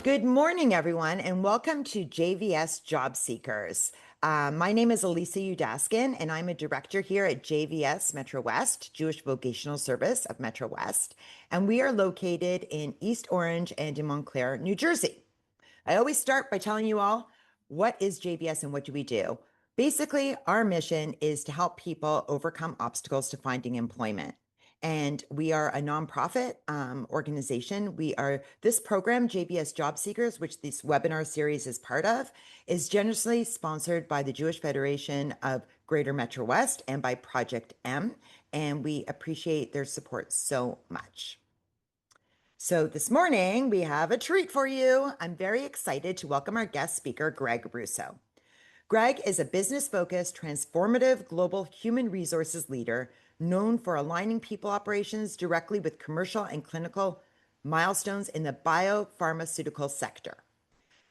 Good morning, everyone, and welcome to JVS Job Seekers. My name is Elisa Udaskin, and I'm a director here at JVS MetroWest, Jewish Vocational Service of MetroWest, and we are located in East Orange and in Montclair, New Jersey. I always start by telling you all, what is JVS and what do we do? Basically, our mission is to help people overcome obstacles to finding employment. And we are a nonprofit organization. This program, JBS Job Seekers, which this webinar series is part of, is generously sponsored by the Jewish Federation of Greater Metro West and by Project M. And we appreciate their support so much. So this morning we have a treat for you. I'm very excited to welcome our guest speaker, Gregg Russo. Gregg is a business-focused, transformative global human resources leader known for aligning people operations directly with commercial and clinical milestones in the biopharmaceutical sector.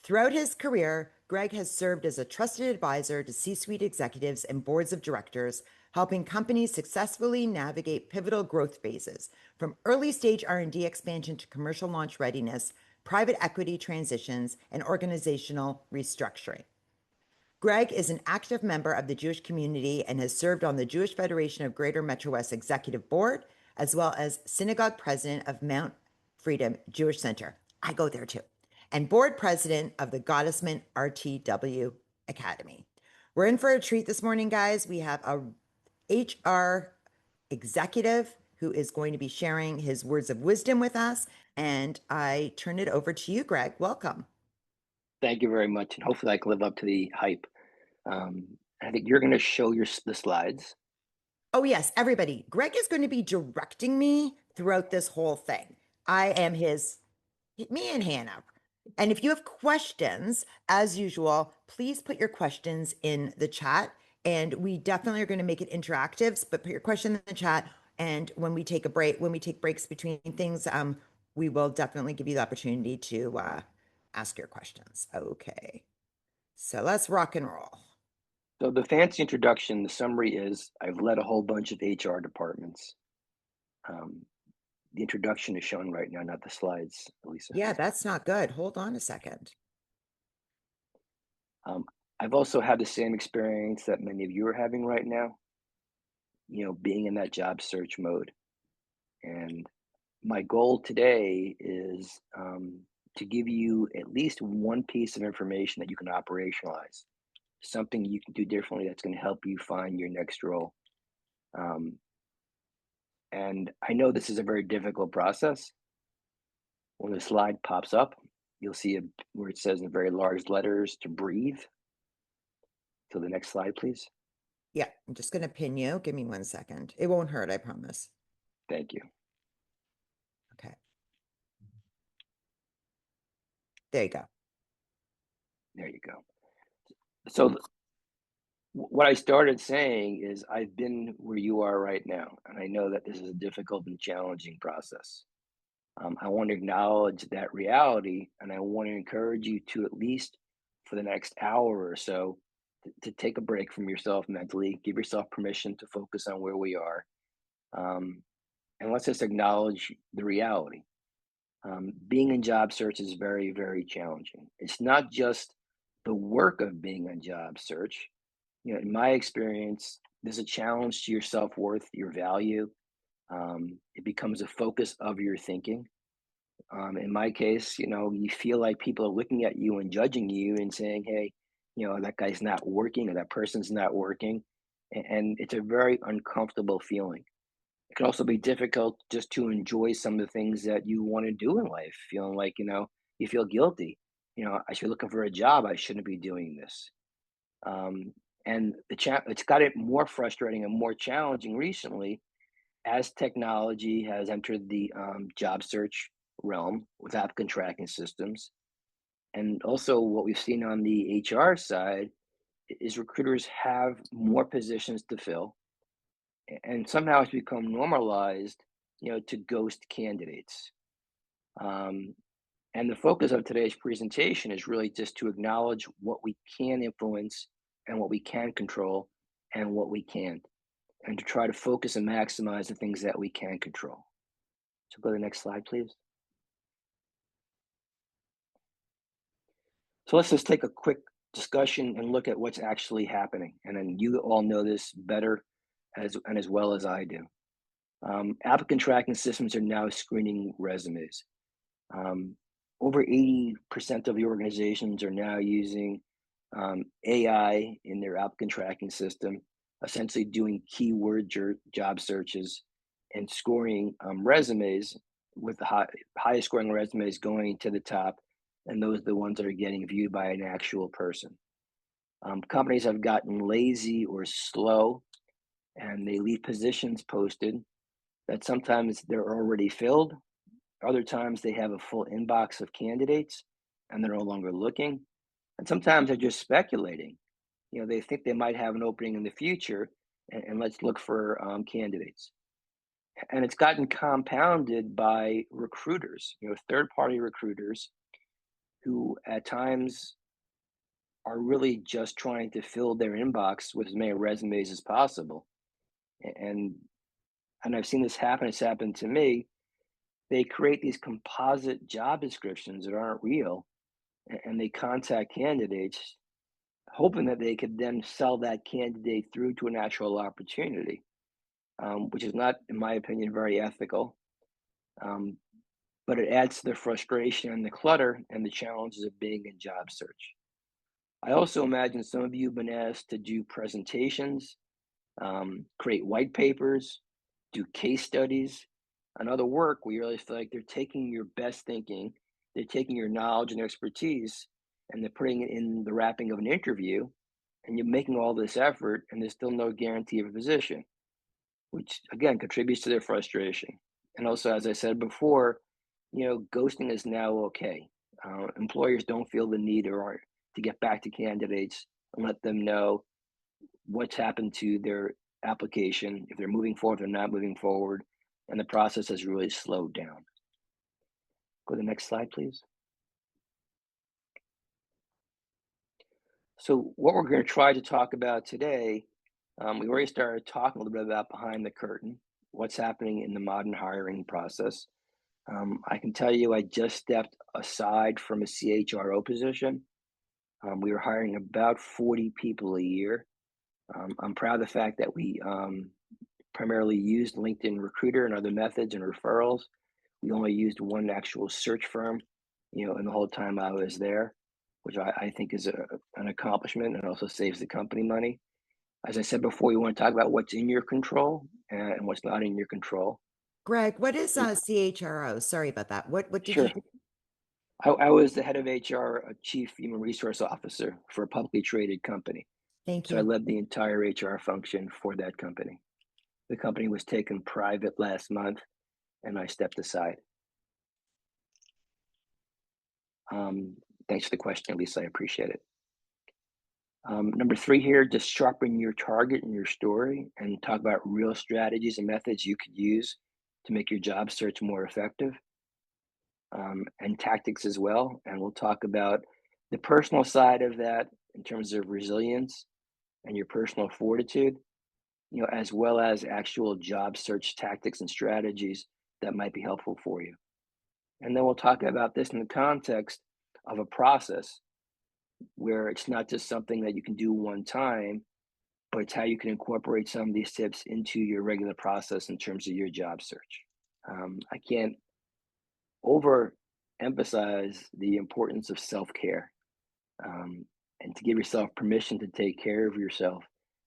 Throughout his career, Gregg has served as a trusted advisor to C-suite executives and boards of directors, helping companies successfully navigate pivotal growth phases, from early-stage R&D expansion to commercial launch readiness, private equity transitions, and organizational restructuring. Gregg is an active member of the Jewish community and has served on the Jewish Federation of Greater Metro West Executive Board, as well as synagogue president of Mount Freedom Jewish Center. I go there too. And board president of the Gottesman RTW Academy. We're in for a treat this morning, guys. We have a HR executive who is going to be sharing his words of wisdom with us. And I turn it over to you, Gregg. Welcome. Thank you very much, and hopefully I can live up to the hype. I think you're going to show the slides. Oh, yes, everybody. Gregg is going to be directing me throughout this whole thing. I am me and Hannah. And if you have questions, as usual, please put your questions in the chat. And we definitely are going to make it interactive, but put your question in the chat. And when we take breaks between things, we will definitely give you the opportunity to ask your questions. Okay. So let's rock and roll. So the fancy introduction, the summary is I've led a whole bunch of HR departments. The introduction is shown right now, not the slides, Lisa. Yeah, that's not good. Hold on a second. I've also had the same experience that many of you are having right now, being in that job search mode. And my goal today is to give you at least one piece of information that you can operationalize, something you can do differently that's going to help you find your next role. And I know this is a very difficult process. When the slide pops up, you'll see where it says in very large letters to breathe. So the next slide, please. Yeah, I'm just going to pin you. Give me 1 second. It won't hurt, I promise. Thank you. Okay. There you go. There you go. So what I started saying is I've been where you are right now, and I know that this is a difficult and challenging process. I want to acknowledge that reality, and I want to encourage you to, at least for the next hour or so, to take a break from yourself mentally, give yourself permission to focus on where we are. And let's just acknowledge the reality. Being in job search is very, very challenging. It's not just the work of being on job search. In my experience, there's a challenge to your self-worth, your value. It becomes a focus of your thinking. In my case, you feel like people are looking at you and judging you and saying, hey, that guy's not working or that person's not working. And it's a very uncomfortable feeling. It can also be difficult just to enjoy some of the things that you want to do in life, feeling like, you feel guilty. I should be looking for a job. I shouldn't be doing this. And it's got it more frustrating and more challenging recently as technology has entered the job search realm with applicant tracking systems. And also, what we've seen on the HR side is recruiters have more positions to fill, and somehow it's become normalized, to ghost candidates. Um, and the focus of today's presentation is really just to acknowledge what we can influence and what we can control and what we can't, and to try to focus and maximize the things that we can control. So go to the next slide, please. So let's just take a quick discussion and look at what's actually happening. And then you all know this better as well as I do. Applicant tracking systems are now screening resumes. Um, Over 80% of the organizations are now using AI in their applicant tracking system, essentially doing keyword job searches and scoring resumes with the highest scoring resumes going to the top. And those are the ones that are getting viewed by an actual person. Companies have gotten lazy or slow and they leave positions posted that sometimes they're already filled. Other times they have a full inbox of candidates and they're no longer looking. And sometimes they're just speculating. They think they might have an opening in the future and let's look for candidates. And it's gotten compounded by recruiters, third party recruiters who at times are really just trying to fill their inbox with as many resumes as possible. And and I've seen this happen. It's happened to me. They create these composite job descriptions that aren't real, and they contact candidates hoping that they could then sell that candidate through to an actual opportunity, which is not, in my opinion, very ethical. Um, but it adds to the frustration and the clutter and the challenges of being in job search. I also imagine some of you have been asked to do presentations, create white papers, do case studies, and other work where you really feel like they're taking your best thinking, they're taking your knowledge and expertise, and they're putting it in the wrapping of an interview, and you're making all this effort, and there's still no guarantee of a position, which again contributes to their frustration. And also, as I said before, ghosting is now okay. Employers don't feel the need or to get back to candidates and let them know what's happened to their application, if they're moving forward, they're not moving forward, and the process has really slowed down. Go to the next slide, please. So what we're going to try to talk about today, we already started talking a little bit about behind the curtain, what's happening in the modern hiring process. I can tell you I just stepped aside from a CHRO position. We were hiring about 40 people a year. I'm proud of the fact that we primarily used LinkedIn Recruiter and other methods and referrals. We only used one actual search firm, in the whole time I was there, which I think is an accomplishment and also saves the company money. As I said before, you want to talk about what's in your control and what's not in your control. Greg, what is And CHRO? Sorry about that. What did you sure, do? I was the head of HR, a chief human resource officer for a publicly traded company. Thank So I you. led the entire HR function for that company. The company was taken private last month, and I stepped aside. Thanks for the question, Lisa. I appreciate it. Number three here, just sharpen your target and your story and talk about real strategies and methods you could use to make your job search more effective, and tactics as well. And we'll talk about the personal side of that in terms of resilience and your personal fortitude, as well as actual job search tactics and strategies that might be helpful for you. And then we'll talk about this in the context of a process where it's not just something that you can do one time, but it's how you can incorporate some of these tips into your regular process in terms of your job search. I can't overemphasize the importance of self care, and to give yourself permission to take care of yourself.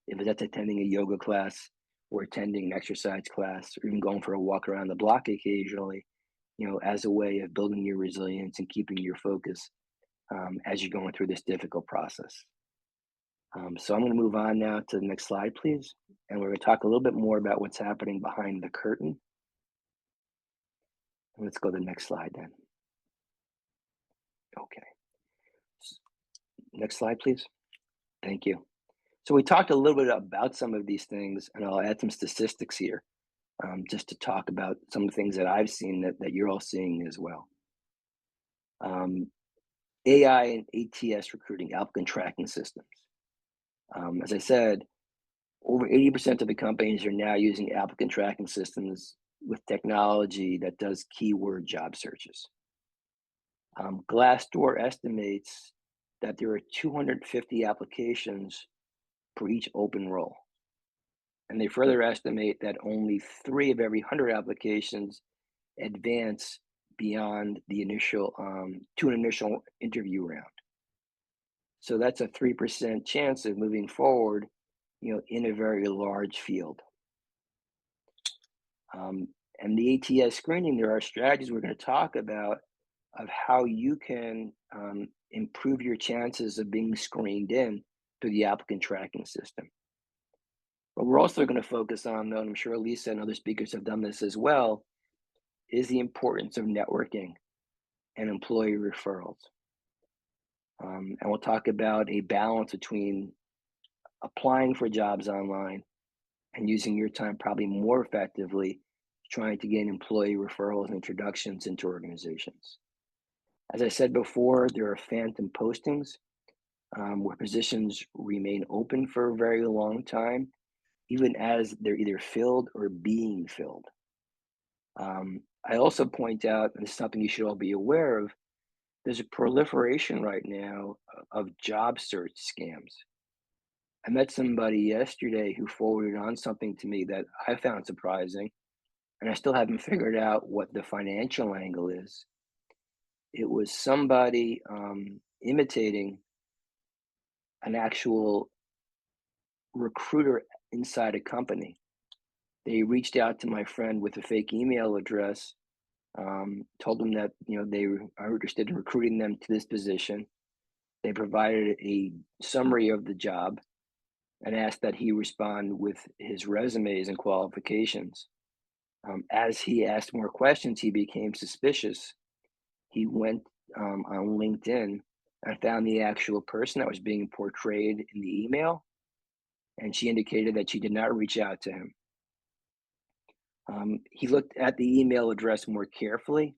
If that's attending a yoga class or attending an exercise class or even going for a walk around the block occasionally, as a way of building your resilience and keeping your focus as you're going through this difficult process. So I'm going to move on now to the next slide, please. And we're going to talk a little bit more about what's happening behind the curtain. And let's go to the next slide then. Okay. Next slide, please. Thank you. So we talked a little bit about some of these things, and I'll add some statistics here just to talk about some of the things that I've seen that you're all seeing as well. AI and ATS recruiting, applicant tracking systems. As I said, over 80% of the companies are now using applicant tracking systems with technology that does keyword job searches. Glassdoor estimates that there are 250 applications for each open role. And they further estimate that only 3 of every 100 applications advance beyond the initial to an initial interview round. So that's a 3% chance of moving forward, in a very large field. Um, and the ATS screening, there are strategies we're going to talk about of how you can improve your chances of being screened in through the applicant tracking system. But we're also going to focus on, though, and I'm sure Lisa and other speakers have done this as well, is the importance of networking and employee referrals. And we'll talk about a balance between applying for jobs online and using your time probably more effectively trying to gain employee referrals and introductions into organizations. As I said before, there are phantom postings where positions remain open for a very long time, even as they're either filled or being filled. I also point out, and this is something you should all be aware of, there's a proliferation right now of job search scams. I met somebody yesterday who forwarded on something to me that I found surprising, and I still haven't figured out what the financial angle is. It was somebody imitating an actual recruiter inside a company. They reached out to my friend with a fake email address, told them that they are interested in recruiting them to this position. They provided a summary of the job and asked that he respond with his resumes and qualifications. As he asked more questions, he became suspicious. He went on LinkedIn and found the actual person that was being portrayed in the email, and she indicated that she did not reach out to him. He looked at the email address more carefully,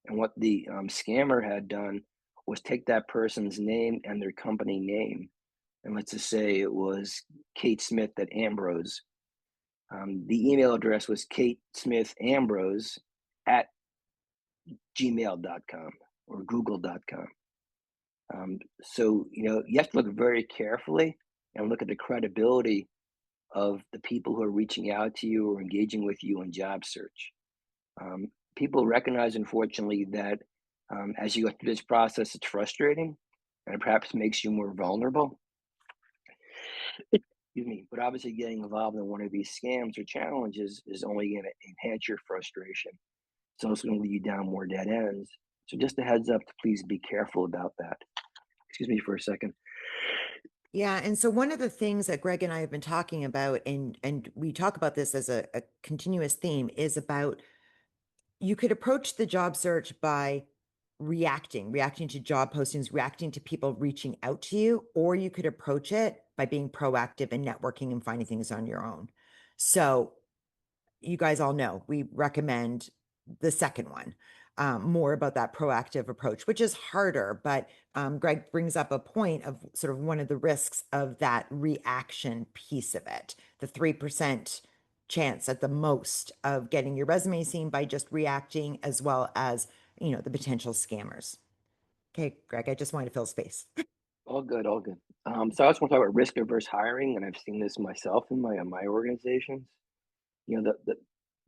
and what the scammer had done was take that person's name and their company name, and let's just say it was Kate Smith at Ambrose. The email address was Kate Smith Ambrose at gmail.com or google.com. So, you have to look very carefully and look at the credibility of the people who are reaching out to you or engaging with you in job search. People recognize, unfortunately, that as you go through this process, it's frustrating and it perhaps makes you more vulnerable. Excuse me, but obviously getting involved in one of these scams or challenges is only going to enhance your frustration. It's also going to lead you down more dead ends. So just a heads up to please be careful about that. Excuse me for a second. Yeah, and so one of the things that Greg and I have been talking about, and we talk about this as a continuous theme, is about you could approach the job search by reacting to job postings, reacting to people reaching out to you, or you could approach it by being proactive and networking and finding things on your own. So you guys all know we recommend the second one, more about that proactive approach, which is harder. But Greg brings up a point of sort of one of the risks of that reaction piece of it, the 3% chance at the most of getting your resume seen by just reacting, as well as, the potential scammers. Okay, Greg, I just wanted to fill space. All good, all good. So I just want to talk about risk-averse hiring, and I've seen this myself in my organizations. The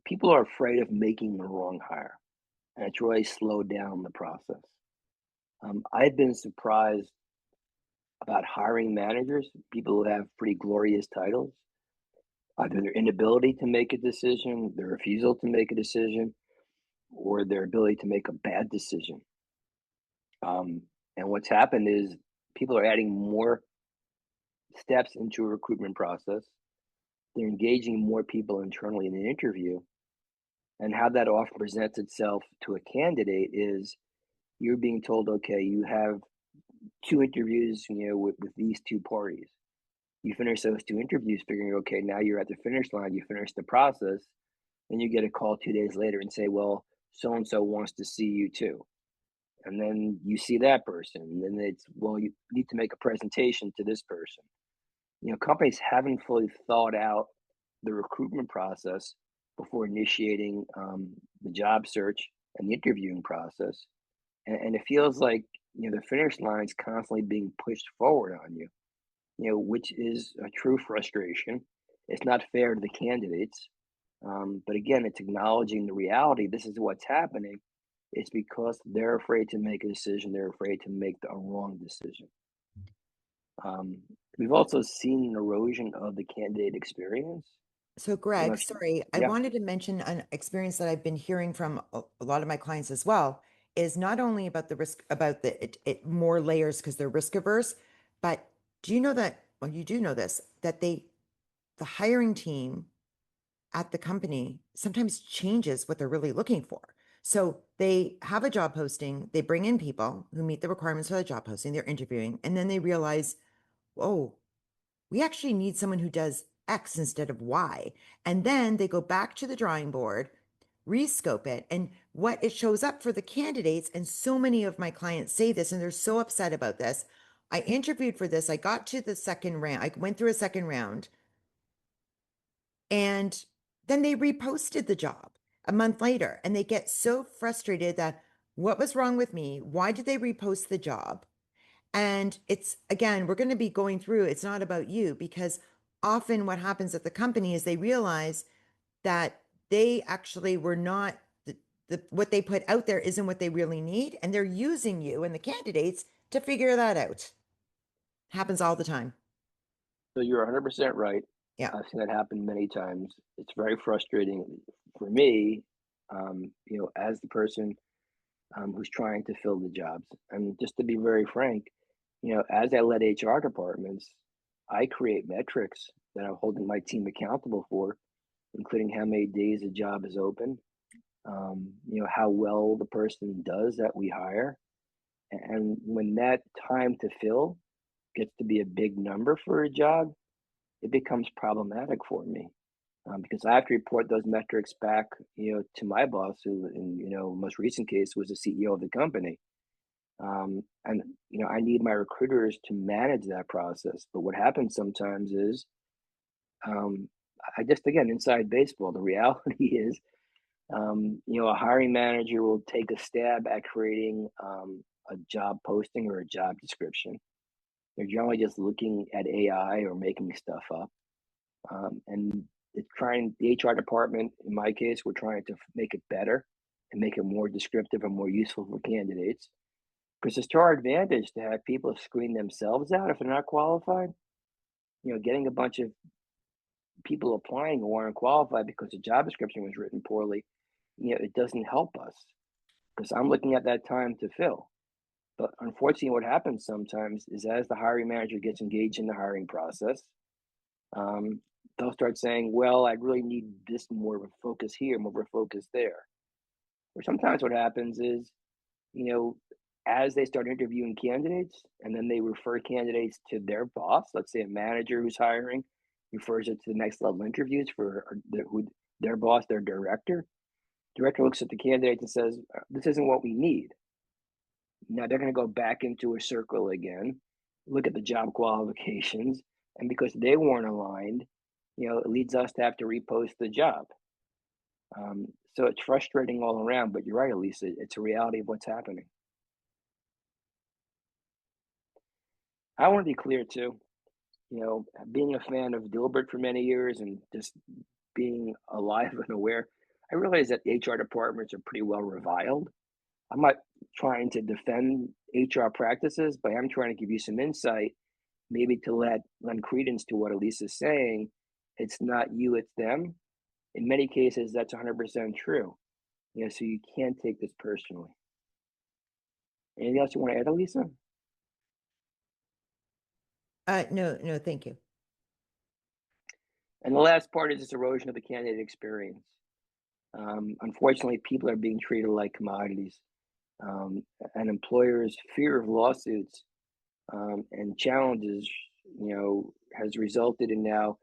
people are afraid of making the wrong hire, and it's really slowed down the process. I've been surprised about hiring managers, people who have pretty glorious titles, either their inability to make a decision, their refusal to make a decision, or their ability to make a bad decision. And what's happened is people are adding more steps into a recruitment process. They're engaging more people internally in an interview. And how that often presents itself to a candidate is you're being told, okay, you have 2 interviews, with these 2 parties. You finish those 2 interviews, figuring, okay, now you're at the finish line, you finish the process, then you get a call 2 days later and say, well, so and so wants to see you too. And then you see that person, and then it's, well, you need to make a presentation to this person. Companies haven't fully thought out the recruitment process before initiating the job search and the interviewing process. And it feels like the finish line is constantly being pushed forward on you, which is a true frustration. It's not fair to the candidates. But again, it's acknowledging the reality. This is what's happening. It's because they're afraid to make a decision. They're afraid to make a wrong decision. Um, we've also seen an erosion of the candidate experience. So, I don't know Greg, if you, sorry, I yeah. wanted to mention an experience that I've been hearing from a lot of my clients as well, is not only about the risk, about it more layers because they're risk averse, but do you know that, well, you do know this, that the hiring team at the company sometimes changes what they're really looking for. So they have a job posting, they bring in people who meet the requirements for the job posting, they're interviewing, and then they realize, whoa, we actually need someone who does X instead of Y. And then they go back to the drawing board, rescope it. And what it shows up for the candidates, and so many of my clients say this, and they're so upset about this. I interviewed for this. I got to the second round. I went through a second round, and then they reposted the job a month later. And they get so frustrated that what was wrong with me? Why did they repost the job? And it's again, we're going to be going through, it's not about you because often what happens at the company is they realize that they actually were not what they put out there isn't what they really need. And they're using you and the candidates to figure that out. Happens all the time. So you're 100% right. Yeah. I've seen that happen many times. It's very frustrating for me, as the person who's trying to fill the jobs. And just to be very frank, as I led HR departments, I create metrics that I'm holding my team accountable for, including how many days a job is open, how well the person does that we hire. And when that time to fill gets to be a big number for a job, it becomes problematic for me because I have to report those metrics back, to my boss, who, in most recent case, was the CEO of the company. And I need my recruiters to manage that process. But what happens sometimes is, um, I just again inside baseball, the reality is, a hiring manager will take a stab at creating a job posting or a job description. They're generally just looking at AI or making stuff up. And it's trying the HR department, in my case, we're trying to make it better and make it more descriptive and more useful for candidates. Because it's to our advantage to have people screen themselves out if they're not qualified. Getting a bunch of people applying who aren't qualified because the job description was written poorly, it doesn't help us because I'm looking at that time to fill. But unfortunately, what happens sometimes is as the hiring manager gets engaged in the hiring process, um, they'll start saying, well, I really need this more of a focus here, more of a focus there. Or sometimes what happens is, you know, as they start interviewing candidates and then they refer candidates to their boss, let's say a manager who's hiring refers it to the next level interviews for their boss, their director. Director looks at the candidates and says, this isn't what we need. Now they're going to go back into a circle again, look at the job qualifications, and because they weren't aligned, it leads us to have to repost the job. So it's frustrating all around, but you're right, Elisa. It's a reality of what's happening. I want to be clear too. Being a fan of Dilbert for many years and just being alive and aware, I realize that HR departments are pretty well reviled. I'm not trying to defend HR practices, but I'm trying to give you some insight, maybe to lend credence to what Elisa's saying. It's not you, it's them. In many cases, that's 100% true. So you can't take this personally. Anything else you want to add, Elisa? No, no, thank you. And the last part is this erosion of the candidate experience. Unfortunately, people are being treated like commodities, um, and employers' fear of lawsuits and challenges, has resulted in now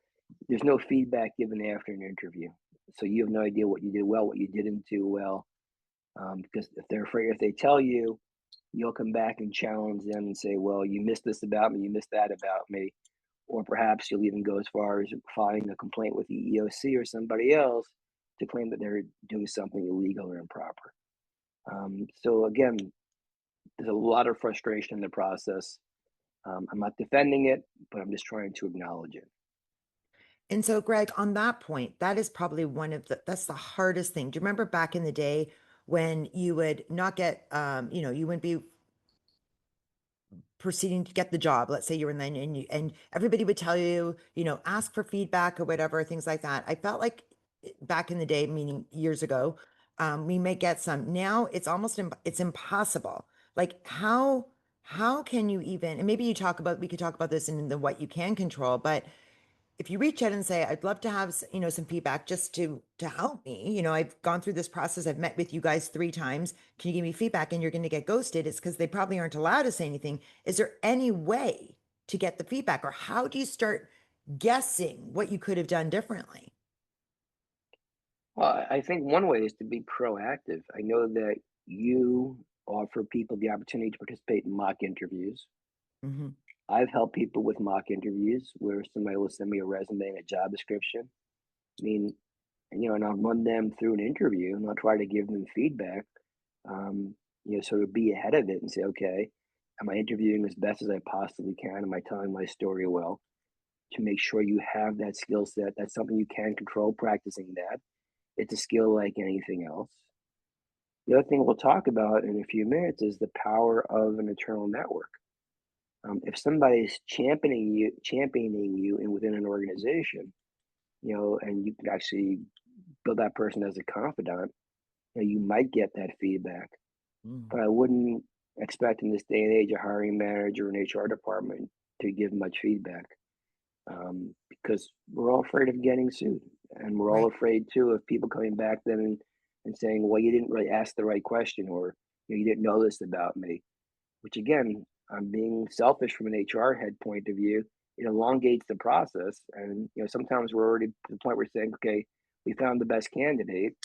there's no feedback given after an interview. So you have no idea what you did well, what you didn't do well, because if they're afraid, if they tell you, you'll come back and challenge them and say, "Well, you missed this about me, you missed that about me," or perhaps you'll even go as far as filing a complaint with the EEOC or somebody else to claim that they're doing something illegal or improper. So again, there's a lot of frustration in the process. I'm not defending it, but I'm just trying to acknowledge it. And so, Greg, on that point, that is probably that's the hardest thing. Do you remember back in the day when you would not get, you wouldn't be proceeding to get the job. Let's say you were in the, and everybody would tell you, ask for feedback or whatever, things like that. I felt like back in the day, meaning years ago, we may get some. Now it's almost, it's impossible. Like how can you even, and maybe we could talk about this in the what you can control, but if you reach out and say, I'd love to have, some feedback just to help me, I've gone through this process. I've met with you guys 3 times. Can you give me feedback? And you're going to get ghosted. It's because they probably aren't allowed to say anything. Is there any way to get the feedback, or how do you start guessing what you could have done differently? Well, I think one way is to be proactive. I know that you offer people the opportunity to participate in mock interviews. Hmm. I've helped people with mock interviews where somebody will send me a resume and a job description. I mean, and I'll run them through an interview and I'll try to give them feedback, sort of be ahead of it and say, okay, am I interviewing as best as I possibly can? Am I telling my story well? To make sure you have that skill set. That's something you can control, practicing that. It's a skill like anything else. The other thing we'll talk about in a few minutes is the power of an internal network. If somebody's championing you in within an organization, and you can actually build that person as a confidant, you might get that feedback. Mm. But I wouldn't expect in this day and age a hiring manager or an HR department to give much feedback, because we're all afraid of getting sued, and we're all Right. afraid too of people coming back then and saying, "Well, you didn't really ask the right question," or you didn't know this about me. Which again, I'm being selfish from an HR head point of view. It elongates the process, and sometimes we're already to the point where we're saying, "Okay, we found the best candidate.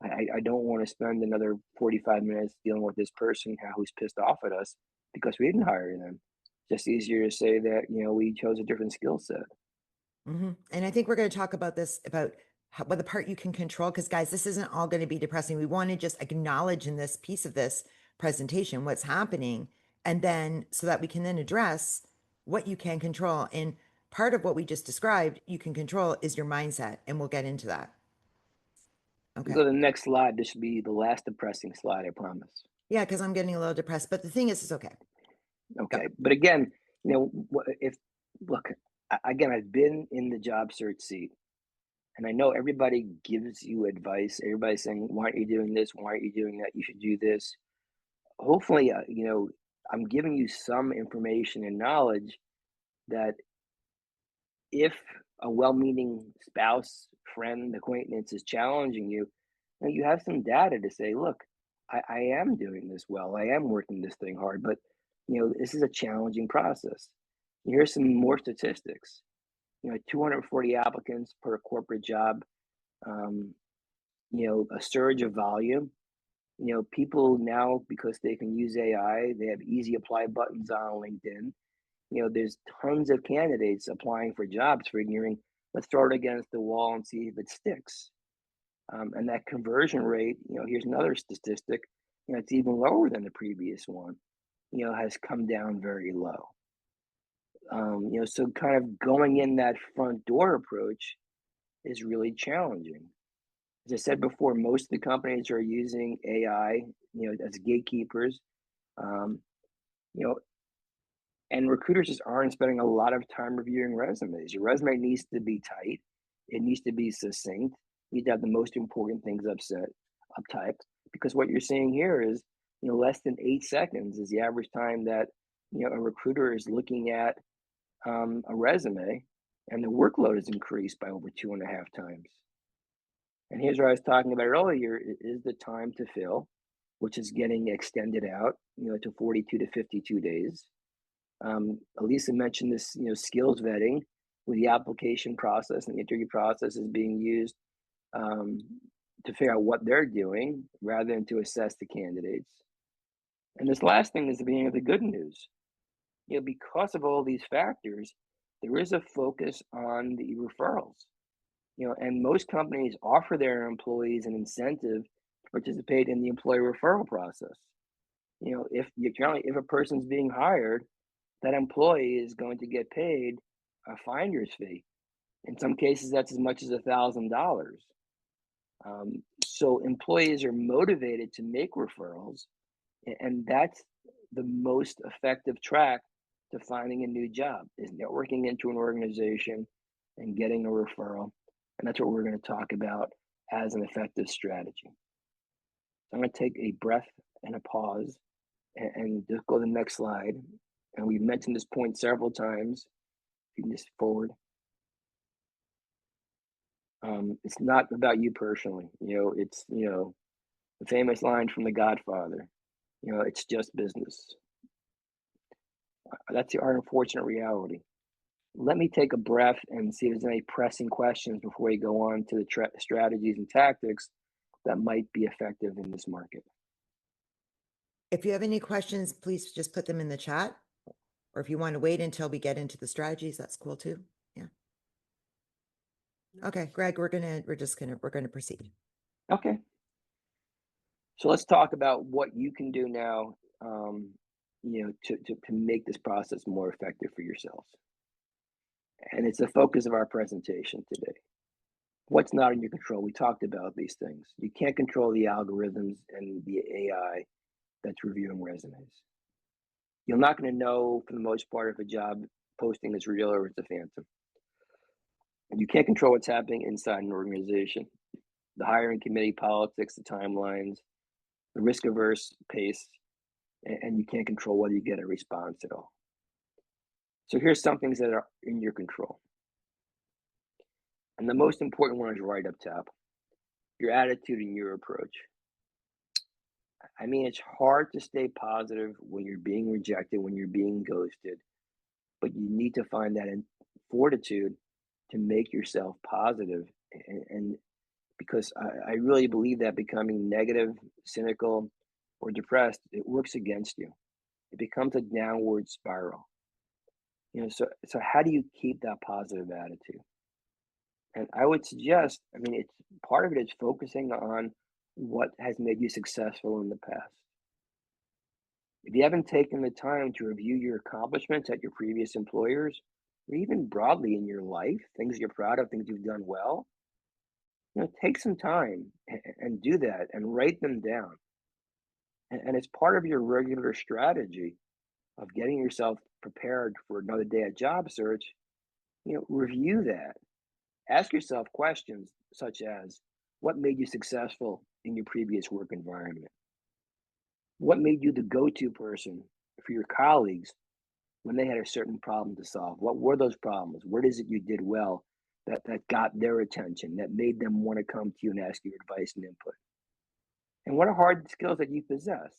I don't want to spend another 45 minutes dealing with this person who's pissed off at us because we didn't hire them." Just easier to say that we chose a different skill set. And I think we're going to talk about this about what the part you can control, because guys, this isn't all going to be depressing. We want to just acknowledge in this piece of this presentation what's happening, and then so that we can then address what you can control. And part of what we just described, you can control is your mindset, and we'll get into that. We Okay. go to the next slide. This should be the last depressing slide, I promise. Yeah, because I'm getting a little depressed, but the thing is, it's okay. Go. Okay, but again, if look, again, I've been in the job search seat, and I know everybody gives you advice. Everybody's saying, "Why aren't you doing this? Why aren't you doing that? You should do this." Hopefully, I'm giving you some information and knowledge that if a well-meaning spouse, friend, acquaintance is challenging you, you have some data to say, "Look, I am doing this well. I am working this thing hard, but this is a challenging process." Here's some more statistics. 240 applicants per corporate job. Um, a surge of volume. People now, because they can use AI, they have easy apply buttons on LinkedIn. There's tons of candidates applying for jobs, figuring, let's throw it against the wall and see if it sticks. And that conversion rate, here's another statistic, it's even lower than the previous one, has come down very low. So kind of going in that front door approach is really challenging. As I said before, most of the companies are using AI, as gatekeepers. Um, you know, and recruiters just aren't spending a lot of time reviewing resumes. Your resume needs to be tight. It needs to be succinct. You need to have the most important things up type. Because what you're seeing here is, less than 8 seconds is the average time that a recruiter is looking at a resume, and the workload is increased by over 2.5 times. And here's what I was talking about earlier: is the time to fill, which is getting extended out, to 42 to 52 days. Elisa mentioned this, skills vetting, with the application process and the interview process is being used um, to figure out what they're doing rather than to assess the candidates. And this last thing is the beginning of the good news. Because of all these factors, there is a focus on the referrals. And most companies offer their employees an incentive to participate in the employee referral process. If a person's being hired, that employee is going to get paid a finder's fee. In some cases, that's as much as $1,000. So employees are motivated to make referrals, and that's the most effective track to finding a new job is networking into an organization and getting a referral. And that's what we're going to talk about as an effective strategy. So I'm going to take a breath and a pause and just go to the next slide. And we've mentioned this point several times. You can just forward. It's not about you personally. It's the famous line from The Godfather. It's just business. That's our unfortunate reality. Let me take a breath and see if there's any pressing questions before we go on to the strategies and tactics that might be effective in this market. If you have any questions, please just put them in the chat. Or if you want to wait until we get into the strategies, that's cool too. Yeah. Okay, Greg, we're gonna proceed. Okay. So let's talk about what you can do now, to make this process more effective for yourselves. And it's the focus of our presentation today. What's not in your control? We talked about these things. You can't control the algorithms and the AI that's reviewing resumes. You're not going to know, for the most part, if a job posting is real or it's a phantom. And you can't control what's happening inside an organization. The hiring committee politics, the timelines, the risk-averse pace, and you can't control whether you get a response at all. So here's some things that are in your control. And the most important one is right up top, your attitude and your approach. I mean, it's hard to stay positive when you're being rejected, when you're being ghosted, but you need to find that in fortitude to make yourself positive. And because I really believe that becoming negative, cynical, or depressed, it works against you. It becomes a downward spiral. So how do you keep that positive attitude? And I would suggest, it's part of it is focusing on what has made you successful in the past. If you haven't taken the time to review your accomplishments at your previous employers, or even broadly in your life, things you're proud of, things you've done well, take some time and do that and write them down. And it's part of your regular strategy of getting yourself prepared for another day at job search. Review that. Ask yourself questions such as, what made you successful in your previous work environment? What made you the go-to person for your colleagues when they had a certain problem to solve? What were those problems? What is it you did well that got their attention, that made them want to come to you and ask you advice and input? And what are hard skills that you possess?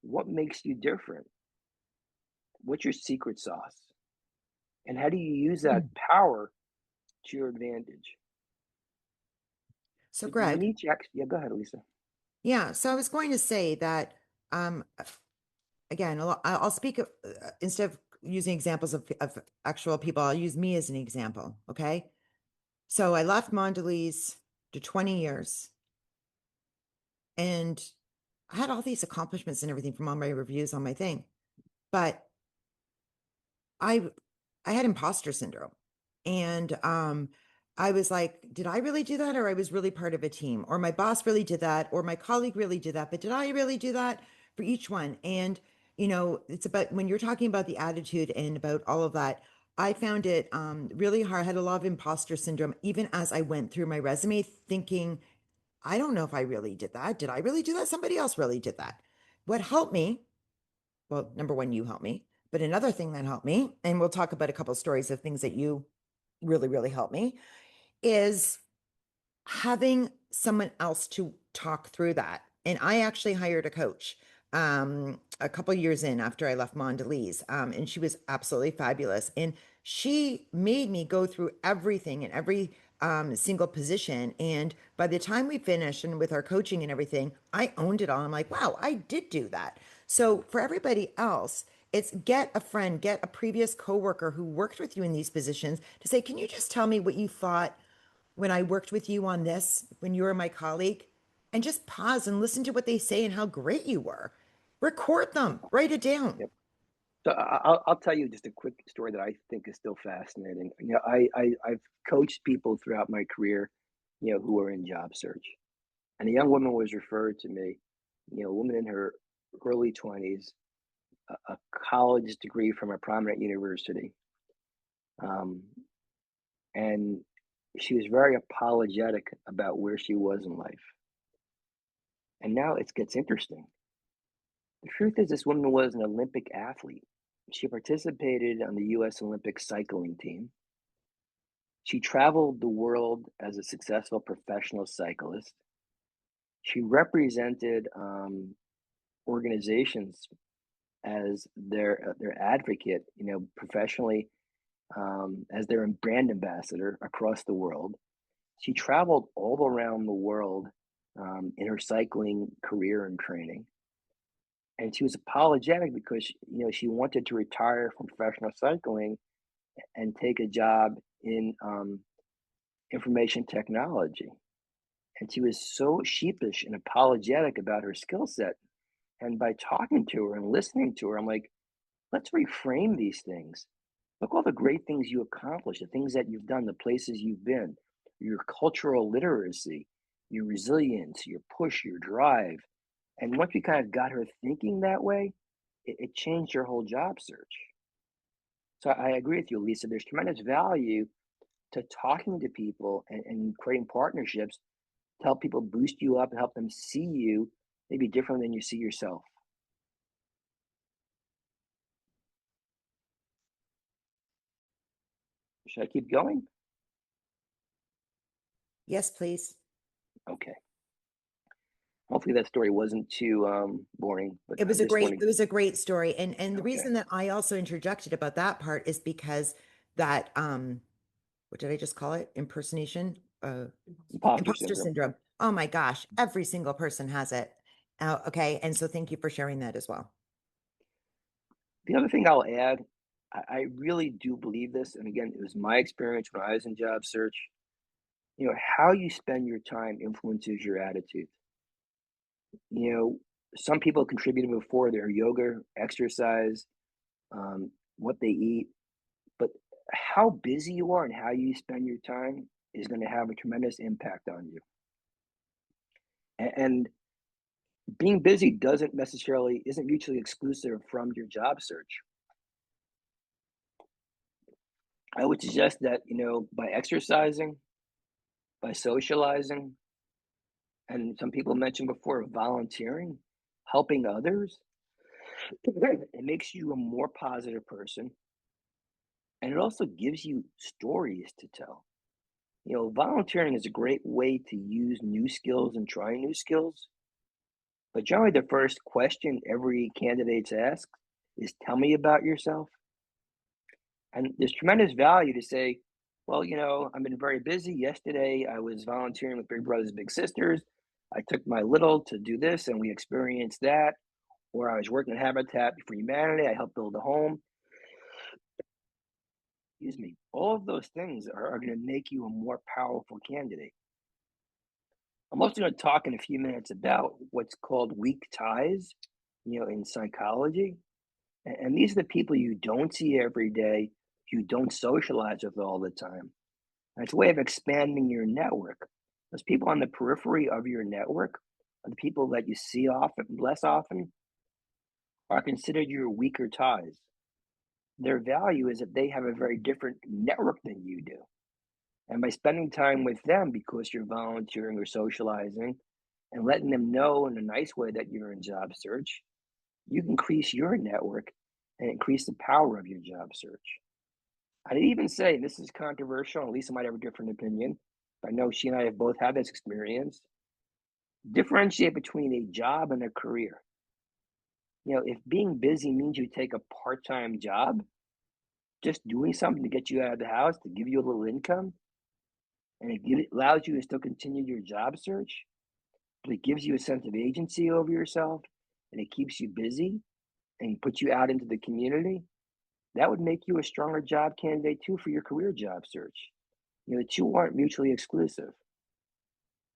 What makes you different? What's your secret sauce? And how do you use that power to your advantage? So, When Greg, yeah, go ahead, Lisa. yeah, so I was going to say that, again, I'll speak instead of using examples of actual people, I'll use me as an example. Okay. So I left Mondelez to 20 years and I had all these accomplishments and everything from all my reviews on my thing, but I I had imposter syndrome. And I was like, did I really do that? Or I was really part of a team, or my boss really did that, or my colleague really did that. But did I really do that for each one? And, it's about when you're talking about the attitude and about all of that, I found it really hard. I had a lot of imposter syndrome, even as I went through my resume, thinking, I don't know if I really did that. Did I really do that? Somebody else really did that. What helped me, well, number one, you helped me. But another thing that helped me, and we'll talk about a couple of stories of things that you really, really helped me, is having someone else to talk through that. And I actually hired a coach a couple years in after I left Mondelez, and she was absolutely fabulous. And she made me go through everything and every single position. And by the time we finished and with our coaching and everything, I owned it all. I'm like, wow, I did do that. So for everybody else, it's get a friend, get a previous coworker who worked with you in these positions to say, can you just tell me what you thought when I worked with you on this, when you were my colleague, and just pause and listen to what they say and how great you were, Record them, write it down. Yep. So I'll tell you just a quick story that I think is still fascinating. I've coached people throughout my career, who are in job search, and a young woman was referred to me, a woman in her early 20s, a college degree from a prominent university, um, and she was very apologetic about where she was in life. And now it gets interesting. The truth is, this woman was an Olympic athlete. She participated on the U.S. Olympic cycling team. She traveled the world as a successful professional cyclist. She represented organizations as their advocate, professionally, as their brand ambassador across the world. She traveled all around the world in her cycling career and training. And she was apologetic because she wanted to retire from professional cycling and take a job in information technology. And she was so sheepish and apologetic about her skill set. And by talking to her and listening to her, I'm like, let's reframe these things. Look all the great things you accomplished, the things that you've done, the places you've been, your cultural literacy, your resilience, your push, your drive. And once we kind of got her thinking that way, it changed her whole job search. So I agree with you, Lisa. There's tremendous value to talking to people and creating partnerships to help people boost you up and help them see you maybe different than you see yourself. Should I keep going? Yes, please. Okay. Hopefully that story wasn't too boring, but It I was a just want great, to. it was a great story. And the Okay. reason that I also interjected about that part is because that what did I just call it? Impersonation? Imposter Imposter syndrome. syndrome. Oh my gosh, every single person has it. Okay, and so thank you for sharing that as well. The other thing I'll add, I really do believe this, and again, it was my experience when I was in job search. How you spend your time influences your attitude. You know, some people contributed before their yoga, exercise, what they eat, but how busy you are and how you spend your time is going to have a tremendous impact on you. And being busy doesn't necessarily isn't mutually exclusive from your job search. I would suggest that, by exercising, by socializing, and some people mentioned before volunteering, helping others, it makes you a more positive person. And it also gives you stories to tell. Volunteering is a great way to use new skills and try new skills. But generally, the first question every candidate's asked is, tell me about yourself. And there's tremendous value to say, well, I've been very busy. Yesterday, I was volunteering with Big Brothers Big Sisters. I took my little to do this and we experienced that. Or I was working at Habitat for Humanity. I helped build a home. Excuse me. All of those things are going to make you a more powerful candidate. I'm also going to talk in a few minutes about what's called weak ties, in psychology. And these are the people you don't see every day, you don't socialize with all the time. And it's a way of expanding your network. Those people on the periphery of your network are the people that you see often, less often, are considered your weaker ties. Their value is that they have a very different network than you do. And by spending time with them because you're volunteering or socializing and letting them know in a nice way that you're in job search, you can increase your network and increase the power of your job search. I'd even say, and this is controversial, and Lisa might have a different opinion, but I know she and I have both had this experience. Differentiate between a job and a career. If being busy means you take a part time job, just doing something to get you out of the house, to give you a little income, and allows you to still continue your job search, but it gives you a sense of agency over yourself and it keeps you busy and puts you out into the community, that would make you a stronger job candidate too for your career job search. The two aren't mutually exclusive.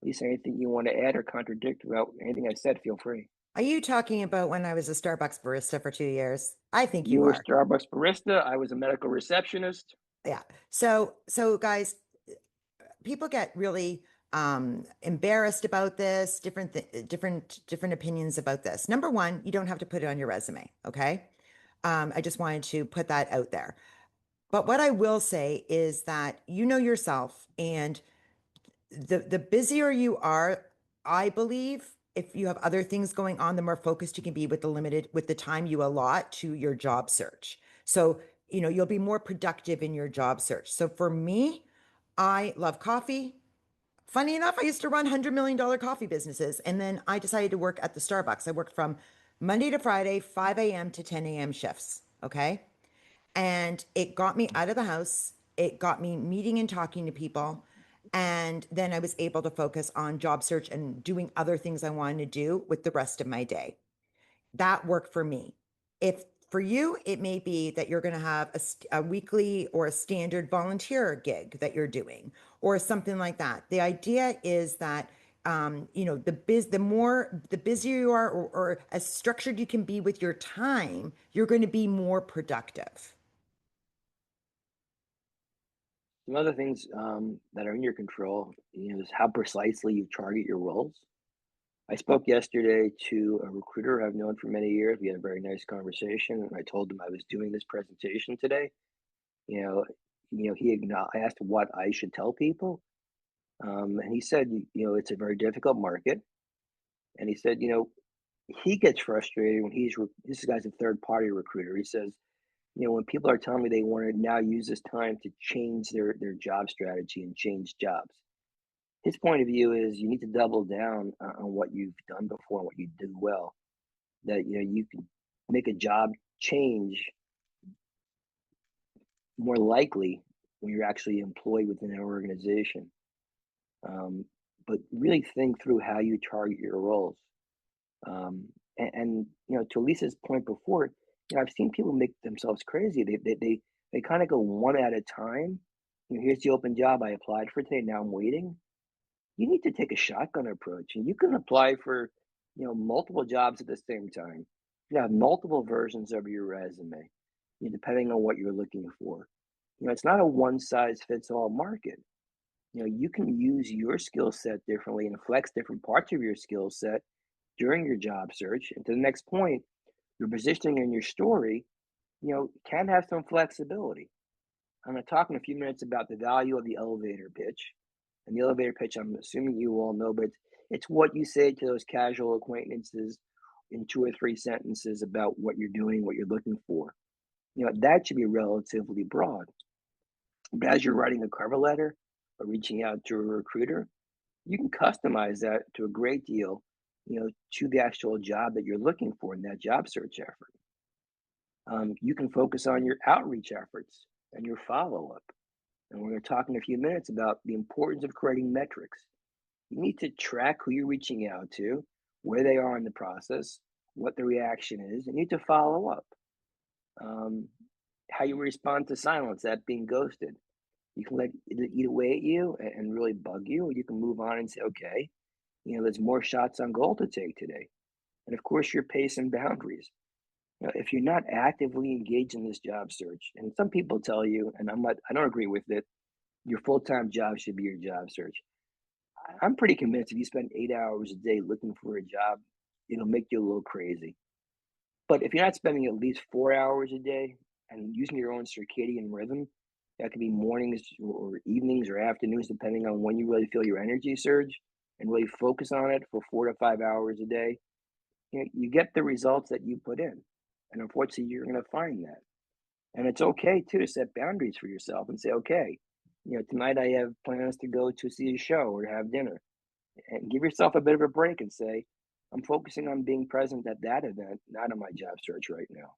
Lisa, anything you want to add or contradict about anything I said, feel free. Are you talking about when I was a Starbucks barista for 2 years? I think You you were a are. Starbucks barista. I was a medical receptionist. Yeah. So guys, people get really embarrassed about this, different opinions about this. Number one, you don't have to put it on your resume, okay? I just wanted to put that out there. But what I will say is that you know yourself, and the busier you are, I believe, if you have other things going on, the more focused you can be with the time you allot to your job search. So, you'll be more productive in your job search. So for me, I love coffee. Funny enough, I used to run $100 million coffee businesses, and then I decided to work at the Starbucks. I worked from Monday to Friday, 5 a.m. to 10 a.m. shifts. Okay. And it got me out of the house. It got me meeting and talking to people. And then I was able to focus on job search and doing other things I wanted to do with the rest of my day. That worked for me. If for you, it may be that you're going to have a weekly or a standard volunteer gig that you're doing or something like that. The idea is that the busier you are, or as structured you can be with your time, you're going to be more productive. Some other things that are in your control, is how precisely you target your roles. I spoke yesterday to a recruiter I've known for many years. We had a very nice conversation, and I told him I was doing this presentation today. You know, I asked what I should tell people, and he said, it's a very difficult market, and he said, he gets frustrated when this guy's a third party recruiter. He says, when people are telling me they want to now use this time to change their job strategy and change jobs. His point of view is you need to double down on what you've done before and what you do well. That you can make a job change more likely when you're actually employed within an organization. Um, but really think through how you target your roles. And to Lisa's point before, I've seen people make themselves crazy. They kind of go one at a time. Here's the open job I applied for today. Now I'm waiting. You need to take a shotgun approach, and you can apply for multiple jobs at the same time. You have multiple versions of your resume, depending on what you're looking for. It's not a one size fits all market. You can use your skill set differently and flex different parts of your skill set during your job search. And to the next point, your positioning and your story, can have some flexibility. I'm going to talk in a few minutes about the value of the elevator pitch. And the elevator pitch, I'm assuming you all know, but it's what you say to those casual acquaintances in two or three sentences about what you're doing, what you're looking for. That should be relatively broad. But as you're writing a cover letter or reaching out to a recruiter, you can customize that to a great deal, to the actual job that you're looking for in that job search effort. You can focus on your outreach efforts and your follow up. And we're going to talk in a few minutes about the importance of creating metrics. You need to track who you're reaching out to, where they are in the process, what the reaction is, and you need to follow up. Um, how you respond to silence, that being ghosted. You can let it eat away at you and really bug you, or you can move on and say, okay, there's more shots on goal to take today. And of course, your pace and boundaries. If you're not actively engaged in this job search, and some people tell you, and I don't agree with it, your full-time job should be your job search. I'm pretty convinced if you spend 8 hours a day looking for a job, it'll make you a little crazy. But if you're not spending at least 4 hours a day and using your own circadian rhythm, that could be mornings or evenings or afternoons, depending on when you really feel your energy surge, and really focus on it for 4 to 5 hours a day, you get the results that you put in. And unfortunately, you're going to find that. And it's okay too to set boundaries for yourself and say, okay, tonight I have plans to go to see a show or to have dinner, and give yourself a bit of a break and say, I'm focusing on being present at that event, not on my job search right now.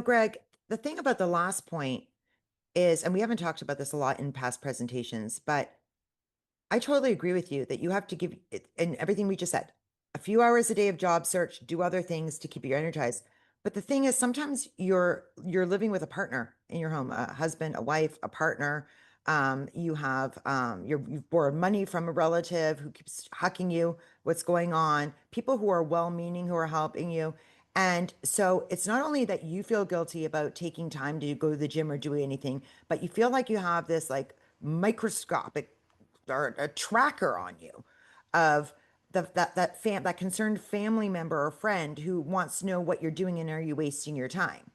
Greg, the thing about the last point is, and we haven't talked about this a lot in past presentations, but I totally agree with you that you have to give it, and everything we just said, a few hours a day of job search, do other things to keep you energized. But the thing is, sometimes you're living with a partner in your home, a husband, a wife, a partner. You have you've borrowed money from a relative who keeps hucking you what's going on, people who are well-meaning who are helping you. And so it's not only that you feel guilty about taking time to go to the gym or do anything, but you feel like you have this like microscopic or a tracker on you of that concerned family member or friend who wants to know what you're doing and are you wasting your time.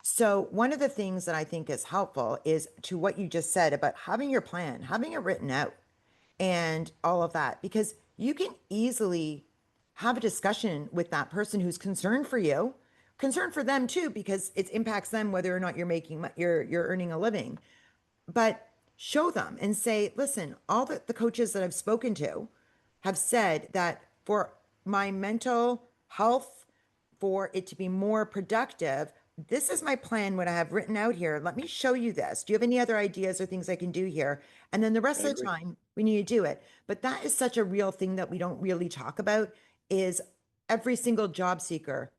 So, one of the things that I think is helpful is to what you just said about having your plan, having it written out, and all of that, because you can easily have a discussion with that person who's concerned for you, concerned for them too, because it impacts them whether or not you're earning a living. But show them and say, listen, all the coaches that I've spoken to have said that for my mental health, for it to be more productive, this is my plan, what I have written out here. Let me show you this. Do you have any other ideas or things I can do here? And then the I rest of the agree. time, we need to do it. But that is such a real thing that we don't really talk about is every single job seeker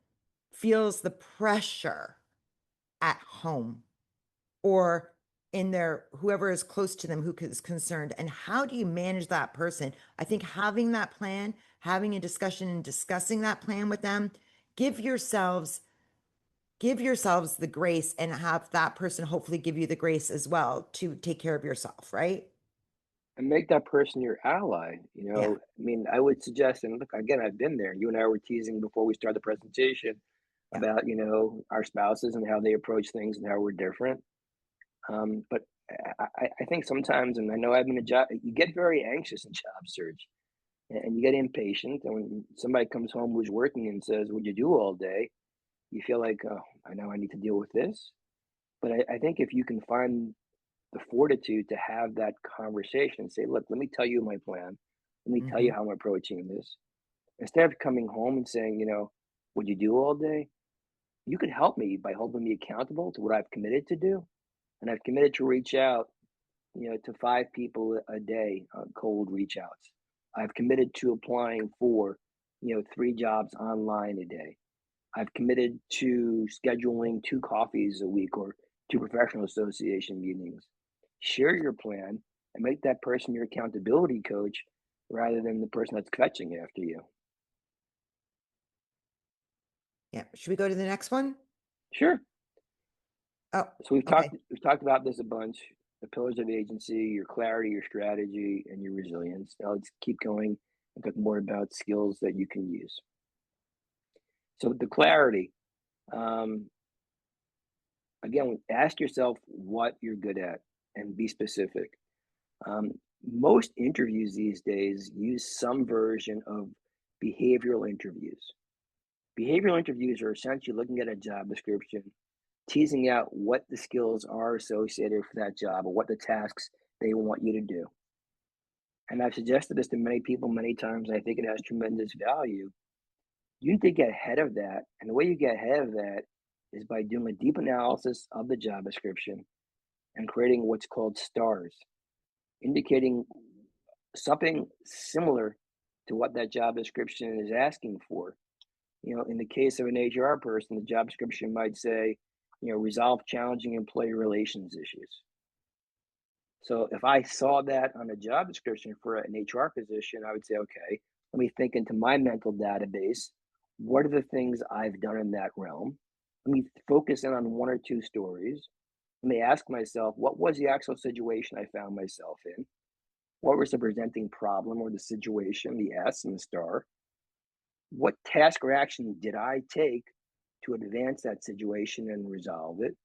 feels the pressure at home or in their whoever is close to them who is concerned. And how do you manage that person? I think having that plan, having a discussion and discussing that plan with them, give yourselves give yourselves the grace and have that person hopefully give you the grace as well to take care of yourself, right? And make that person your ally. Yeah. I mean, I would suggest, and look, again, I've been there. You and I were teasing before we started the presentation Yeah. about, our spouses and how they approach things and how we're different. But I think sometimes, and I know I've been a job, you get very anxious in job search and you get impatient. And when somebody comes home who's working and says, "What'd you do all day?" You feel like, "Oh, I know I need to deal with this." But I think if you can find the fortitude to have that conversation, say, "Look, let me tell you my plan. Let me tell Hmm. you how I'm approaching this." Instead of coming home and saying, "What'd you do all day?" You could help me by holding me accountable to what I've committed to do. And I've committed to reach out, to 5 people a day on cold reach outs. I've committed to applying for, 3 jobs online a day. I've committed to scheduling 2 coffees a week or 2 professional association meetings. Share your plan and make that person your accountability coach rather than the person that's fetching after you. Yeah. Should we go to the next one? Sure. Oh, So we've okay. talked we've talked about this a bunch. The pillars of agency, your clarity, your strategy, and your resilience. Now let's keep going and talk more about skills that you can use. So the clarity, um, again, ask yourself what you're good at and be specific. Um, Most interviews these days use some version of behavioral interviews. Behavioral interviews are essentially looking at a job description, teasing out what the skills are associated with that job or what the tasks they want you to do. And I've suggested this to many people many times, and I think it has tremendous value. You need to get ahead of that. And the way you get ahead of that is by doing a deep analysis of the job description and creating what's called stars, indicating something similar to what that job description is asking for. In the case of an HR person, the job description might say, resolve challenging employee relations issues. So if I saw that on a job description for an HR position, I would say, okay, let me think into my mental database. What are the things I've done in that realm? Let me focus in on 1 or 2 stories. Let me ask myself, what was the actual situation I found myself in? What was the presenting problem or the situation, the S and the star? What task or action did I take to advance that situation and resolve it?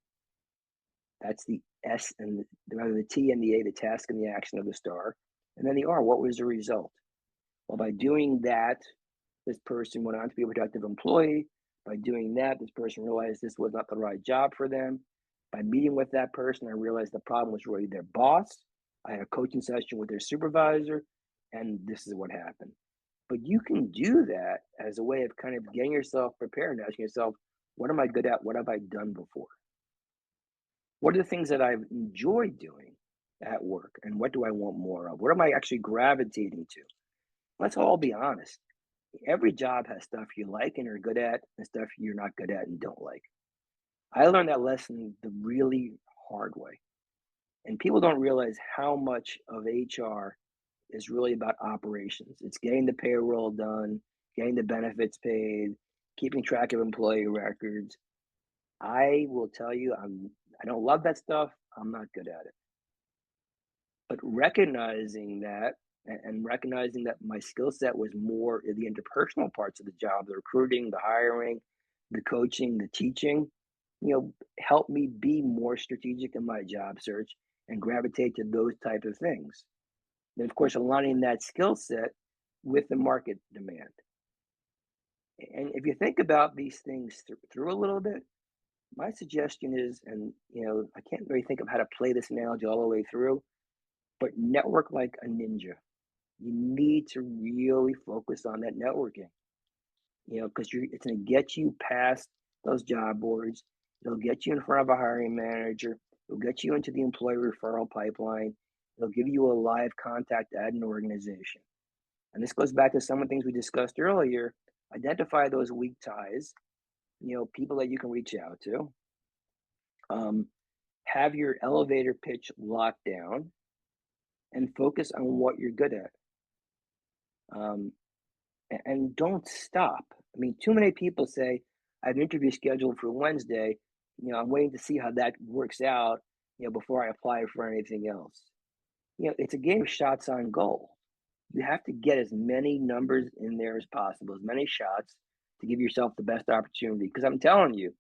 That's the S and rather the T and the A, the task and the action of the star. And then the R, what was the result? Well, by doing that, this person went on to be a productive employee. By doing that, this person realized this was not the right job for them. By meeting with that person, I realized the problem was really their boss. I had a coaching session with their supervisor, and this is what happened. But you can do that as a way of kind of getting yourself prepared and asking yourself, what am I good at? What have I done before? What are the things that I've enjoyed doing at work? And what do I want more of? What am I actually gravitating to? Let's all be honest. Every job has stuff you like and are good at, and stuff you're not good at and don't like. I learned that lesson the really hard way. And people don't realize how much of HR is really about operations. It's getting the payroll done, getting the benefits paid, keeping track of employee records. I will tell you, I don't love that stuff. I'm not good at it. But recognizing that and recognizing that my skill set was more in the interpersonal parts of the job, the recruiting, the hiring, the coaching, the teaching, helped me be more strategic in my job search and gravitate to those type of things. Then, of course, aligning that skill set with the market demand. And if you think about these things through a little bit, my suggestion is, and I can't really think of how to play this analogy all the way through, but network like a ninja. You need to really focus on that networking, because it's going to get you past those job boards. It'll get you in front of a hiring manager. It'll get you into the employee referral pipeline. It'll give you a live contact at an organization. And this goes back to some of the things we discussed earlier. Identify those weak ties, people that you can reach out to. Have your elevator pitch locked down and focus on what you're good at. Um, and don't stop. I mean, too many people say, I have an interview scheduled for Wednesday. I'm waiting to see how that works out, before I apply for anything else. It's a game of shots on goal. You have to get as many numbers in there as possible, as many shots to give yourself the best opportunity. Because I'm telling you,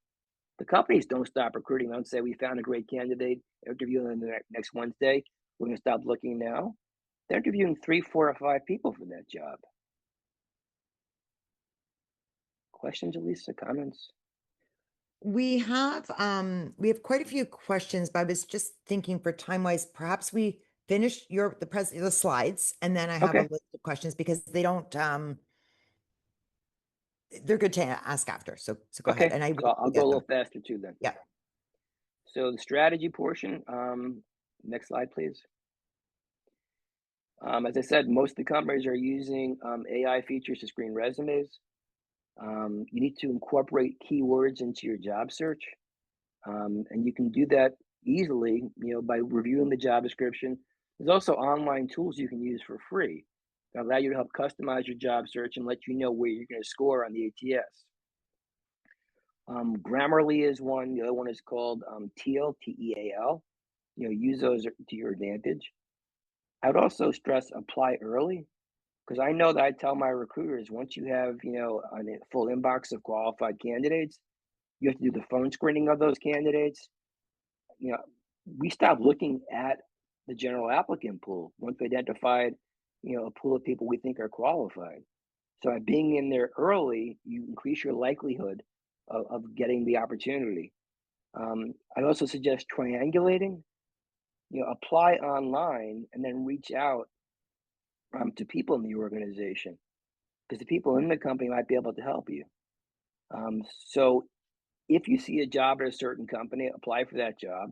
the companies don't stop recruiting. Don't say, we found a great candidate, interview them the next Wednesday. We're going to stop looking now. They're interviewing 3, 4, or 5 people for that job. Questions, Elisa? Comments? We have quite a few questions, but I was just thinking for time wise, perhaps we finish the slides, and then I have a Okay. list of questions because they're good to ask after. So go ahead. Okay. And I So I'll will go a get them. little faster too then. Yeah. So the strategy portion, next slide, please. As I said, most of the companies are using AI features to screen resumes. You need to incorporate keywords into your job search. And you can do that easily, by reviewing the job description. There's also online tools you can use for free that allow you to help customize your job search and let you know where you're going to score on the ATS. Grammarly is one. The other one is called Teal, Teal. Use those to your advantage. I would also stress apply early, because I know that I tell my recruiters, once you have, a full inbox of qualified candidates, you have to do the phone screening of those candidates. You know, we stop looking at the general applicant pool once we identified, a pool of people we think are qualified. So by being in there early, you increase your likelihood of getting the opportunity. I also suggest triangulating. Apply online and then reach out to people in the organization, because the people in the company might be able to help you. So if you see a job at a certain company, apply for that job.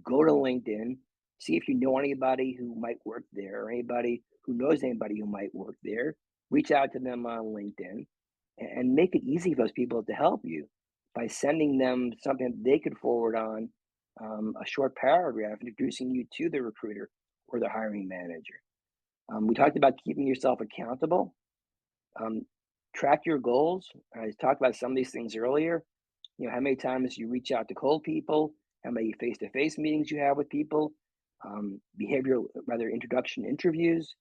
Go to LinkedIn, see if you know anybody who might work there or anybody who knows anybody who might work there. Reach out to them on LinkedIn and make it easy for those people to help you by sending them something they could forward on, a short paragraph introducing you to the recruiter or the hiring manager. We talked about keeping yourself accountable. Um, Track your goals. I talked about some of these things earlier. How many times you reach out to cold people, how many face-to-face meetings you have with people, behavioral, rather introduction interviews,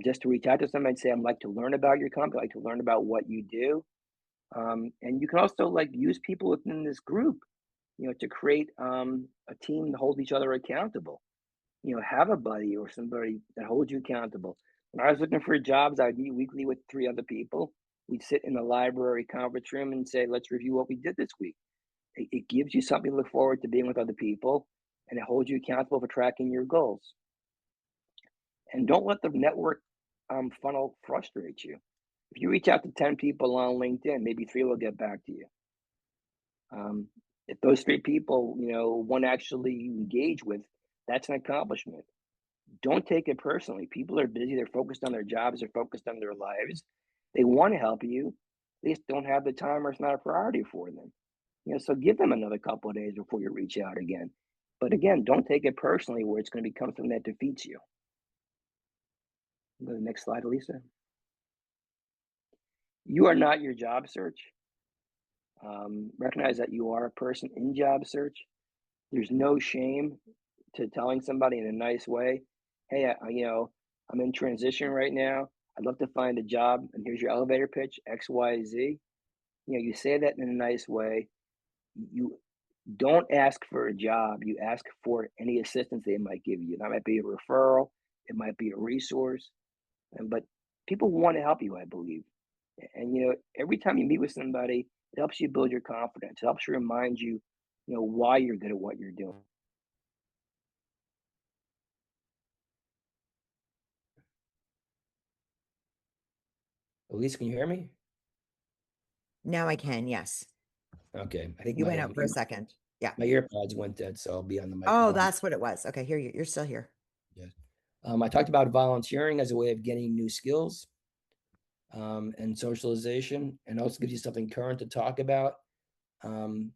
just to reach out to somebody and say, I'd like to learn about your company, I'd like to learn about what you do. And you can also use people within this group, to create a team to hold each other accountable. Have a buddy or somebody that holds you accountable. When I was looking for jobs, I'd meet weekly with 3 other people. We'd sit in the library conference room and say, let's review what we did this week. It gives you something to look forward to being with other people, and it holds you accountable for tracking your goals. And don't let the network funnel frustrate you. If you reach out to 10 people on LinkedIn, maybe 3 will get back to you. If those 3 people, one actually you engage with, that's an accomplishment. Don't take it personally. People are busy. They're focused on their jobs. They're focused on their lives. They want to help you. They just don't have the time, or it's not a priority for them. So give them another couple of days before you reach out again. But again, don't take it personally where it's going to become something that defeats you. Go to the next slide, Elisa. You are not your job search. Recognize that you are a person in job search. There's no shame to telling somebody in a nice way, hey, I'm in transition right now. I'd love to find a job, and here's your elevator pitch, X, Y, Z. You say that in a nice way. You don't ask for a job. You ask for any assistance they might give you. That might be a referral. It might be a resource. But people want to help you, I believe. And every time you meet with somebody, it helps you build your confidence. It helps you remind you, why you're good at what you're doing. Elise, can you hear me? Now I can, yes. Okay. I think You my went out for a second. Yeah. my earpods went dead, so I'll be on the Oh, microphone. that's what it was. Okay, here you're still here. Yeah. I talked about volunteering as a way of getting new skills and socialization, and also gives you something current to talk about. Um,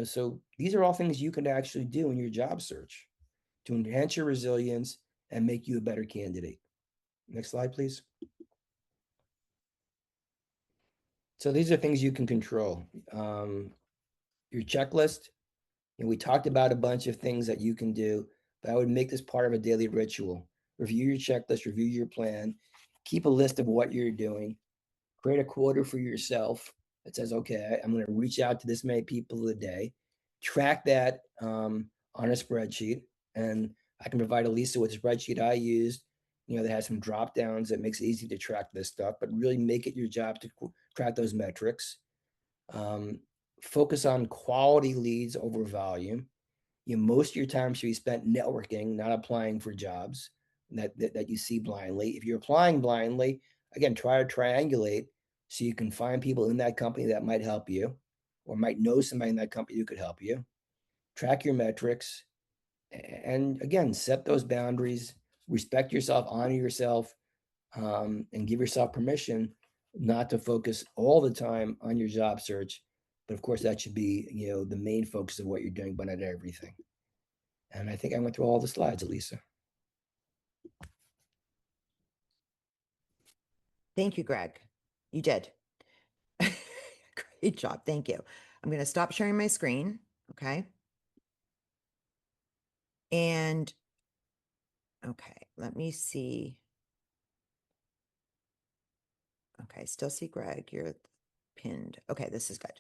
so these are all things you can actually do in your job search to enhance your resilience and make you a better candidate. Next slide, please. So these are things you can control. Your checklist. And we talked about a bunch of things that you can do, but I would make this part of a daily ritual. Review your checklist, review your plan, keep a list of what you're doing, create a quota for yourself that says, okay, I'm going to reach out to this many people a day, track that on a spreadsheet. And I can provide Elisa with a spreadsheet I used, that has some drop downs that makes it easy to track this stuff, but really make it your job to track those metrics. Um, Focus on quality leads over volume. Most of your time should be spent networking, not applying for jobs that you see blindly. If you're applying blindly, again, try to triangulate so you can find people in that company that might help you or might know somebody in that company who could help you. Track your metrics and again, set those boundaries, respect yourself, honor yourself, and give yourself permission not to focus all the time on your job search. But of course, that should be, the main focus of what you're doing, but not everything. And I think I went through all the slides, Elisa. Thank you, Greg. You did. Great job. Thank you. I'm going to stop sharing my screen. Okay. And okay, let me see. Okay, still see Greg. You're pinned. Okay, this is good.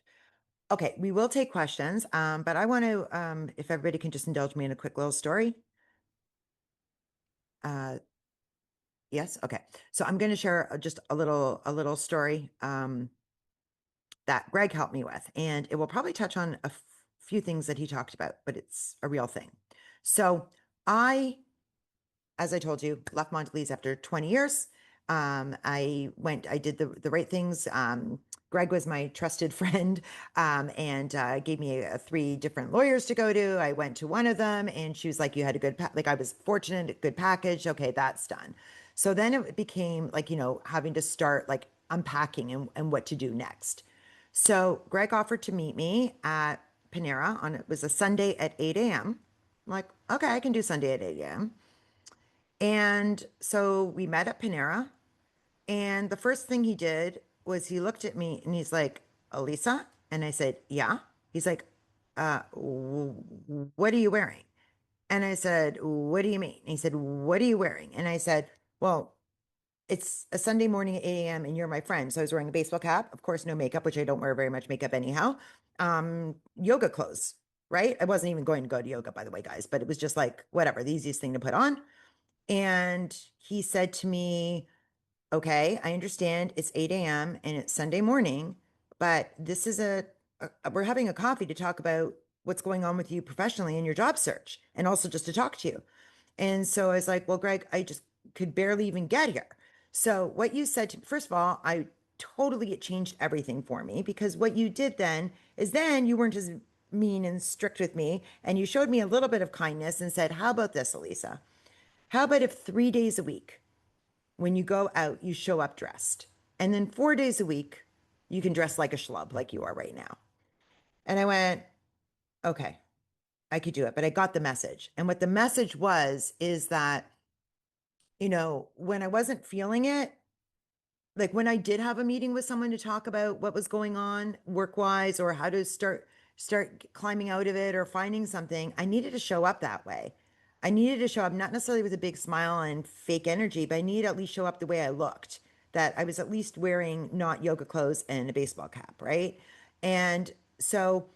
Okay, we will take questions, but I want to, if everybody can just indulge me in a quick little story. Yes, okay. So I'm going to share just a little story that Greg helped me with, and it will probably touch on a few things that he talked about, but it's a real thing. So I, as I told you, left Mondelez after 20 years. I did the right things. Greg was my trusted friend, and gave me 3 different lawyers to go to. I went to one of them, and she was like, "You had a good, like I was fortunate, a good package. Okay, that's done." So then it became like, having to start like unpacking and what to do next. So Greg offered to meet me at Panera on, it was a Sunday at 8 a.m. I'm like, okay, I can do Sunday at 8 a.m. And so we met at Panera. And the first thing he did was he looked at me and he's like, "Elisa?" And I said, "Yeah." He's like, "What are you wearing?" And I said, "What do you mean?" And he said, "What are you wearing?" And I said, "Well, it's a Sunday morning at 8 a.m. and you're my friend." So I was wearing a baseball cap, of course, no makeup, which I don't wear very much makeup anyhow. Yoga clothes, right? I wasn't even going to go to yoga, by the way, guys, but it was just like, whatever, the easiest thing to put on. And he said to me, "Okay, I understand it's 8 a.m. and it's Sunday morning, but this is we're having a coffee to talk about what's going on with you professionally in your job search and also just to talk to you." And so I was like, "Well, Greg, I just could barely even get here." So what you said to, first of all, I totally, it changed everything for me, because what you did then is then you weren't as mean and strict with me, and you showed me a little bit of kindness and said, "How about this, Elisa? How about if 3 days a week, when you go out, you show up dressed? And then 4 days a week, you can dress like a schlub, like you are right now." And I went, "Okay." I could do it, but I got the message. And what the message was is that, when I wasn't feeling it, like when I did have a meeting with someone to talk about what was going on work-wise or how to start climbing out of it or finding something, I needed to show up that way. I needed to show up not necessarily with a big smile and fake energy, but I needed to at least show up the way I looked, that I was at least wearing not yoga clothes and a baseball cap, right? And so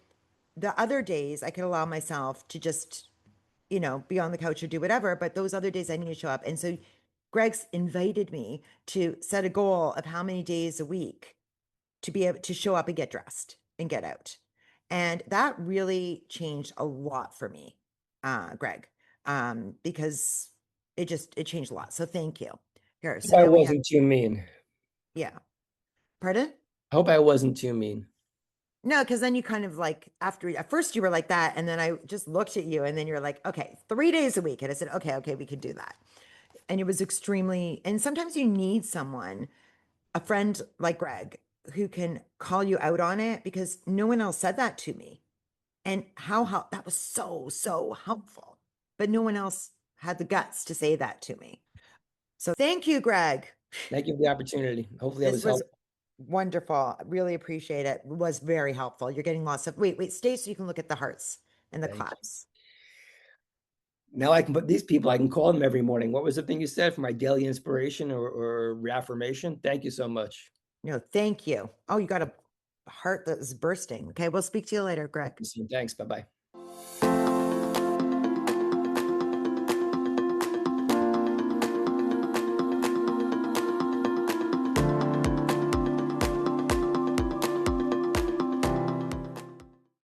the other days I could allow myself to just, be on the couch or do whatever, but those other days I need to show up. And so Greg's invited me to set a goal of how many days a week to be able to show up and get dressed and get out. And that really changed a lot for me, Greg, because it changed a lot. So thank you. Here, so I now we have, wasn't too mean. yeah. Pardon? Hope I wasn't too mean. No, because then you kind of like at first you were like that, and then I just looked at you, and then you're like, okay, 3 days a week. And I said, okay, we can do that. And it was extremely, and sometimes you need someone, a friend like Greg, who can call you out on it because no one else said that to me. And how that was so helpful. But no one else had the guts to say that to me. So thank you, Greg. Thank you for the opportunity. Hopefully I This was was helpful. wonderful. I really appreciate it. It was very helpful. You're getting lots of, wait, stay so you can look at the hearts and the Thank you. claps. Now I can put these people, I can call them every morning. What was the thing you said for my daily inspiration or reaffirmation? Thank you so much. No, thank you. Oh, you got a heart that is bursting. Okay, we'll speak to you later, Greg. Thanks. Bye-bye.